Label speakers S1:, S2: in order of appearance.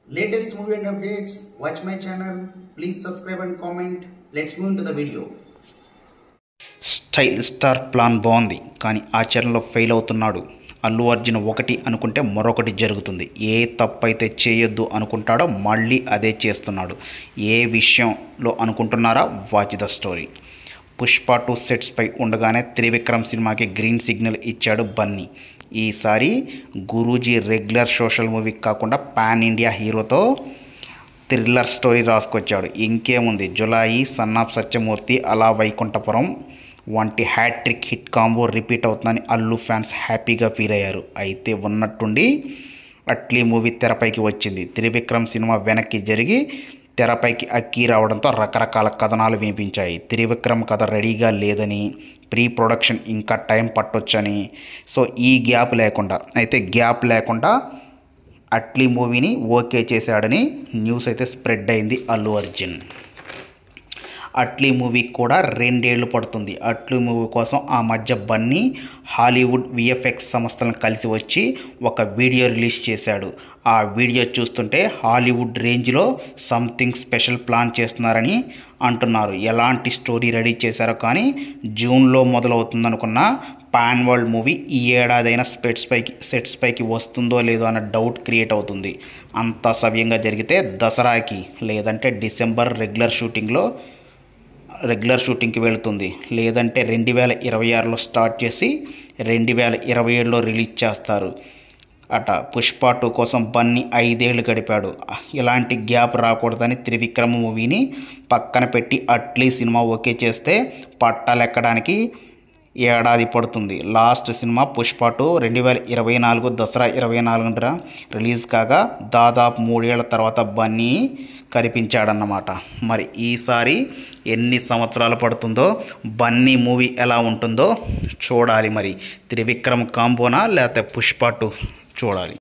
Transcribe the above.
S1: Latest movie and updates, watch my channel. Please subscribe and comment. Let's move into the video.
S2: Style star plan బాగుంది కానీ ఆచరణలో fail అవుతున్నాడు. అల్లు అర్జున్ ఒకటి అనుకుంటే మరొకటి జరుగుతుంది. ఏ తప్పైతే చేయొద్దు అనుకుంటాడో మళ్ళీ అదే చేస్తున్నాడు. ఏ విషయంలో అనుకుంటున్నారా? Watch the story. పుష్ప 2 సెట్స్పై ఉండగానే త్రివిక్రమ్ సినిమాకి గ్రీన్ సిగ్నల్ ఇచ్చాడు బన్నీ. ఈసారి గురూజీ రెగ్యులర్ సోషల్ మూవీ కాకుండా పాన్ ఇండియా హీరోతో థ్రిల్లర్ స్టోరీ రాసుకొచ్చాడు. ఇంకేముంది, జులాయి, సన్ ఆఫ్ సత్యమూర్తి, అలా వైకుంఠపురం వంటి హ్యాట్రిక్ హిట్ కాంబో రిపీట్ అవుతుందని అల్లు ఫ్యాన్స్ హ్యాపీగా ఫీల్ అయ్యారు. అయితే ఉన్నట్టుండి అట్లీ మూవీ తెరపైకి వచ్చింది. త్రివిక్రమ్ సినిమా వెనక్కి జరిగి తెరపైకి అక్కి రావడంతో రకరకాల కథనాలు వినిపించాయి. త్రివిక్రమ్ కథ రెడీగా లేదని, ప్రీ ప్రొడక్షన్ ఇంకా టైం పట్టొచ్చని. సో ఈ గ్యాప్ లేకుండా అట్లీ మూవీని ఓకే చేశాడని న్యూస్ అయితే స్ప్రెడ్ అయింది అల్లు అర్జున్. అట్లీ మూవీ కూడా 2 ఏళ్ళు పడుతుంది. అట్లీ మూవీ కోసం ఆ మధ్య బన్నీ హాలీవుడ్ విఎఫ్ఎక్స్ సంస్థలను కలిసి వచ్చి ఒక వీడియో రిలీజ్ చేశాడు. ఆ వీడియో చూస్తుంటే హాలీవుడ్ రేంజ్లో సంథింగ్ స్పెషల్ ప్లాన్ చేస్తున్నారని అంటున్నారు. ఎలాంటి స్టోరీ రెడీ చేశారో కానీ జూన్లో మొదలవుతుందనుకున్న పాన్ వరల్డ్ మూవీ ఈ ఏడాదైనా సెట్స్ పైకి వస్తుందో లేదో అన్న డౌట్ క్రియేట్ అవుతుంది. అంతా సవ్యంగా జరిగితే దసరాకి లేదంటే డిసెంబర్ రెగ్యులర్ షూటింగ్కి వెళుతుంది. లేదంటే 2026లో స్టార్ట్ చేసి 2027లో రిలీజ్ చేస్తారు అట. పుష్ప 2 కోసం బన్నీ 5 ఏళ్ళు గడిపాడు. ఇలాంటి గ్యాప్ రాకూడదని త్రివిక్రమ్ మూవీని పక్కన పెట్టి అట్లీ సినిమా ఓకే చేస్తే పట్టాలెక్కడానికి ఏడాది పడుతుంది. లాస్ట్ సినిమా పుష్ప 2 2024 దసరా 24న రిలీజ్ కాగా దాదాపు 3 ఏళ్ల తర్వాత బన్నీ కనిపించాడన్నమాట. మరి ఈసారి ఎన్ని సంవత్సరాలు పడుతుందో, బన్నీ మూవీ ఎలా ఉంటుందో చూడాలి. మరి త్రివిక్రమ్ కాంబోనా లేకపోతే పుష్ప 2 చూడాలి.